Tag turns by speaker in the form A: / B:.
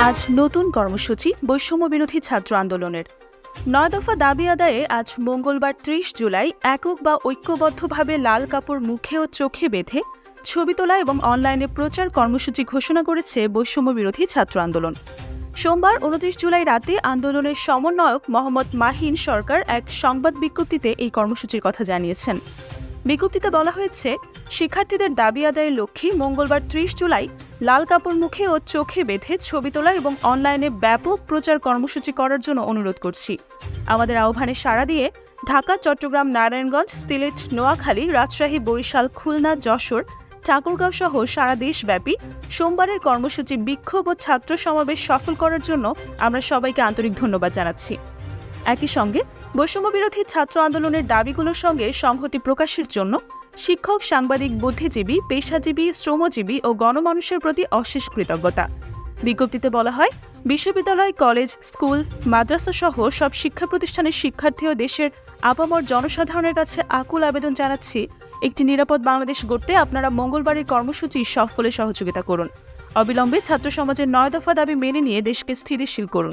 A: আজ নতুন কর্মসূচি বৈষম্য বিরোধী ছাত্র আন্দোলনের ৯ দফা দাবি আদায়ে আজ মঙ্গলবার ৩০ জুলাই একক বা ঐক্যবদ্ধভাবে লাল কাপড় মুখে ও চোখে বেঁধে ছবি তোলা এবং অনলাইনে প্রচার কর্মসূচি ঘোষণা করেছে বৈষম্য বিরোধী ছাত্র আন্দোলন। সোমবার ২৯ জুলাই রাতে আন্দোলনের সমন্বয়ক মোহাম্মদ মাহিন সরকার এক সংবাদ বিজ্ঞপ্তিতে এই কর্মসূচির কথা জানিয়েছেন। বিজ্ঞপ্তিতে বলা হয়েছে, শিক্ষার্থীদের দাবি আদায়ের লক্ষ্যে মঙ্গলবার ৩০ জুলাই লাল কাপড় মুখে ও চোখে বেঁধে ছবি তোলা এবং অনলাইনে ব্যাপক প্রচার কর্মসূচি করার জন্য অনুরোধ করছি। আমাদের আহ্বানে সাড়া দিয়ে ঢাকা, চট্টগ্রাম, নারায়ণগঞ্জ, সিলেট, নোয়াখালী, রাজশাহী, বরিশাল, খুলনা, যশোর, ঠাকুরগাঁও সহ সারা দেশব্যাপী সোমবারের কর্মসূচি বিক্ষোভ ও ছাত্র সমাবেশ সফল করার জন্য আমরা সবাইকে আন্তরিক ধন্যবাদ জানাচ্ছি। একই সঙ্গে বৈষম্য বিরোধী ছাত্র আন্দোলনের দাবিগুলোর সঙ্গে সংহতি প্রকাশের জন্য শিক্ষক, সাংবাদিক, বুদ্ধিজীবী, পেশাজীবী, শ্রমজীবী ও গণমানুষের প্রতি অশেষ কৃতজ্ঞতা। বিজ্ঞপ্তিতে বলা হয়, বিশ্ববিদ্যালয়, কলেজ, স্কুল, মাদ্রাসা সহ সব শিক্ষা প্রতিষ্ঠানের শিক্ষার্থী ও দেশের আপামর জনসাধারণের কাছে আকুল আবেদন জানাচ্ছি, একটি নিরাপদ বাংলাদেশ গড়তে আপনারা মঙ্গলবারের কর্মসূচি সফলে সহযোগিতা করুন। অবিলম্বে ছাত্র সমাজের ৯ দফা দাবি মেনে নিয়ে দেশকে স্থিতিশীল করুন।